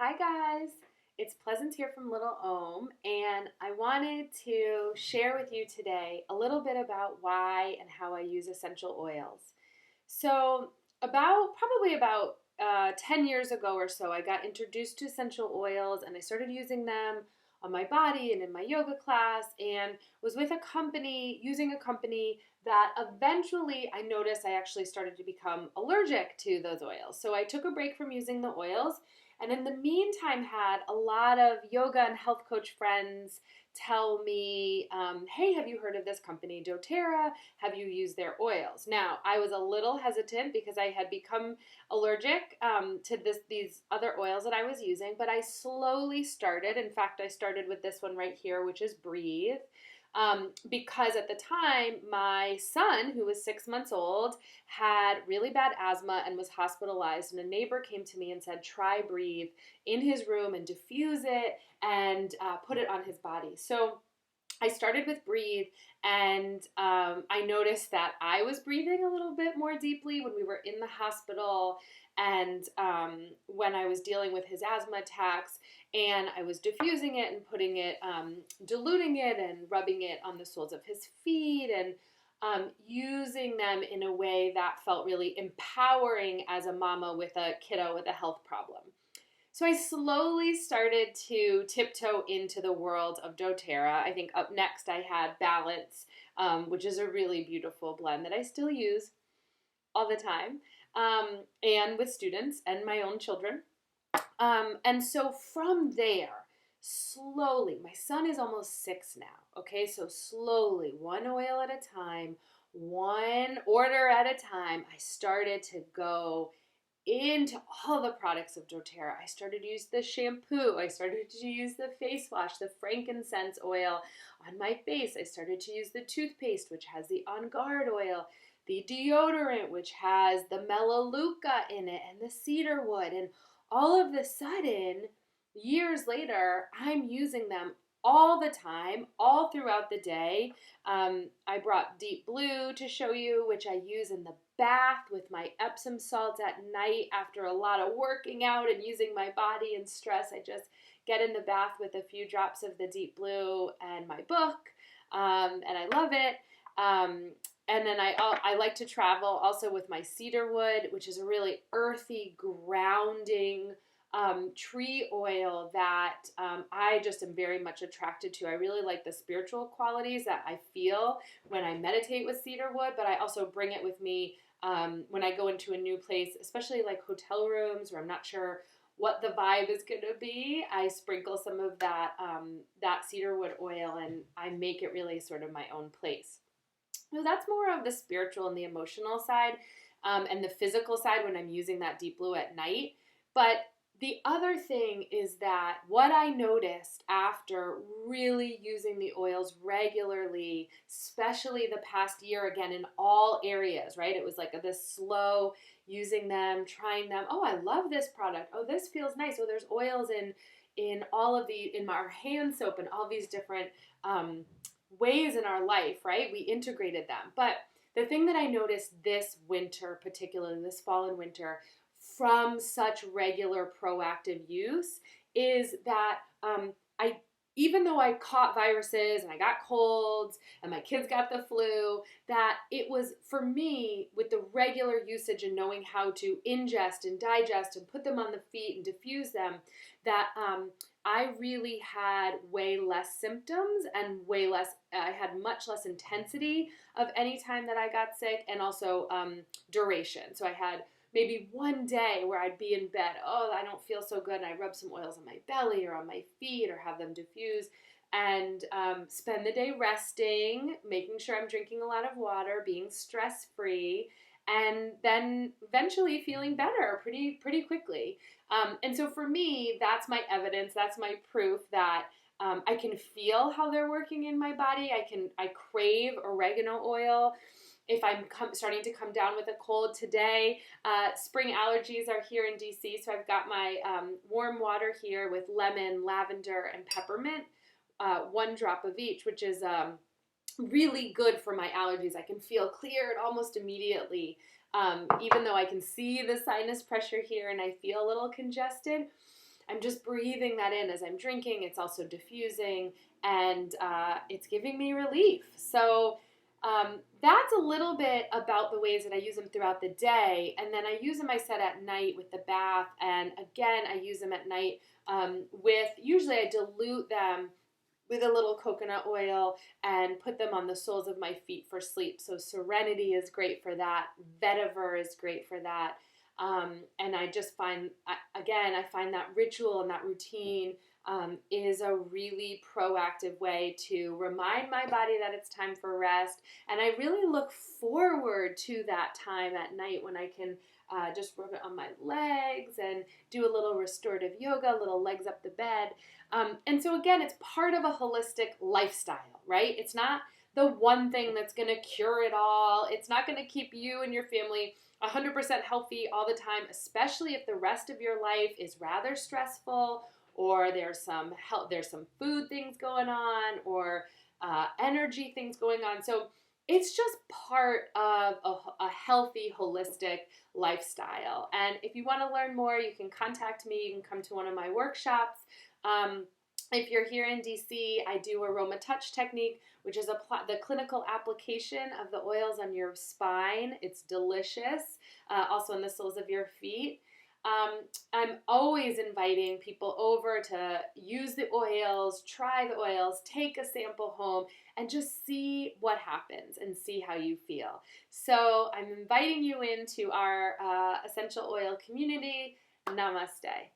Hi guys, it's Pleasant here from Little Ohm, and I wanted to share with you today a little bit about why and how I use essential oils. So, probably about 10 years ago or so, I got introduced to essential oils and I started using them on my body and in my yoga class, and was with using a company that eventually I noticed I actually started to become allergic to those oils. So I took a break from using the oils, and in the meantime had a lot of yoga and health coach friends tell me, hey, have you heard of this company, doTERRA? Have you used their oils? Now, I was a little hesitant because I had become allergic to these other oils that I was using, but I slowly started. In fact, I started with this one right here, which is Breathe. Because at the time, my son, who was 6 months old, had really bad asthma and was hospitalized. And a neighbor came to me and said, try Breathe in his room and diffuse it and put it on his body. So I started with Breathe, and I noticed that I was breathing a little bit more deeply when we were in the hospital and when I was dealing with his asthma attacks. And I was diffusing it and putting it, diluting it and rubbing it on the soles of his feet and using them in a way that felt really empowering as a mama with a kiddo with a health problem. So I slowly started to tiptoe into the world of doTERRA. I think up next I had Balance, which is a really beautiful blend that I still use all the time, and with students and my own children. And so from there, slowly, my son is almost 6 now, okay? So slowly, one oil at a time, one order at a time, I started to go into all the products of doTERRA. I started to use the shampoo. I started to use the face wash, the frankincense oil on my face. I started to use the toothpaste, which has the On Guard oil, the deodorant, which has the Melaleuca in it, and the cedarwood. And all of a sudden, years later, I'm using them all the time, all throughout the day. I brought Deep Blue to show you, which I use in the bath with my Epsom salts at night after a lot of working out and using my body and stress. I just get in the bath with a few drops of the Deep Blue and my book, and I love it. And then I like to travel also with my cedarwood, which is a really earthy, grounding tree oil that I just am very much attracted to. I really like the spiritual qualities that I feel when I meditate with cedarwood, but I also bring it with me when I go into a new place, especially like hotel rooms where I'm not sure what the vibe is going to be. I sprinkle some of that cedarwood oil and I make it really sort of my own place. So that's more of the spiritual and the emotional side, and the physical side when I'm using that Deep Blue at night. But the other thing is that what I noticed after really using the oils regularly, especially the past year, again, in all areas, right? It was like this slow using them, trying them. Oh, I love this product. Oh, this feels nice. Oh, there's oils in all of in our hand soap and all these different ways in our life, right? We integrated them. But the thing that I noticed this winter, particularly this fall and winter, from such regular proactive use is that I, even though I caught viruses and I got colds and my kids got the flu, that it was for me with the regular usage and knowing how to ingest and digest and put them on the feet and diffuse them, that I really had way less symptoms and I had much less intensity of any time that I got sick, and also duration. So I had maybe one day where I'd be in bed, oh, I don't feel so good, and I rub some oils on my belly or on my feet or have them diffuse, and spend the day resting, making sure I'm drinking a lot of water, being stress-free, and then eventually feeling better pretty quickly. And so for me, that's my evidence, that's my proof that I can feel how they're working in my body. I crave oregano oil if I'm starting to come down with a cold. Today, spring allergies are here in DC, so I've got my warm water here with lemon, lavender, and peppermint, 1 drop of each, which is really good for my allergies. I can feel cleared almost immediately, even though I can see the sinus pressure here and I feel a little congested. I'm just breathing that in as I'm drinking. It's also diffusing, and it's giving me relief. So that's a little bit about the ways that I use them throughout the day. And then I use them, I said, at night with the bath. And again, I use them at night usually I dilute them with a little coconut oil and put them on the soles of my feet for sleep. So Serenity is great for that. Vetiver is great for that. And I just find, again, I find that ritual and that routine is a really proactive way to remind my body that it's time for rest. And I really look forward to that time at night when I can just rub it on my legs and do a little restorative yoga, little legs up the bed. And so, again, it's part of a holistic lifestyle, right? It's not the one thing that's going to cure it all. It's not going to keep you and your family 100% healthy all the time, especially if the rest of your life is rather stressful, or there's some food things going on, or energy things going on. So it's just part of a healthy, holistic lifestyle. And if you want to learn more, you can contact me. You can come to one of my workshops. If you're here in DC, I do Aroma Touch technique, which is the clinical application of the oils on your spine. It's delicious. Also on the soles of your feet. I'm always inviting people over to use the oils, try the oils, take a sample home, and just see what happens and see how you feel. So I'm inviting you into our essential oil community. Namaste.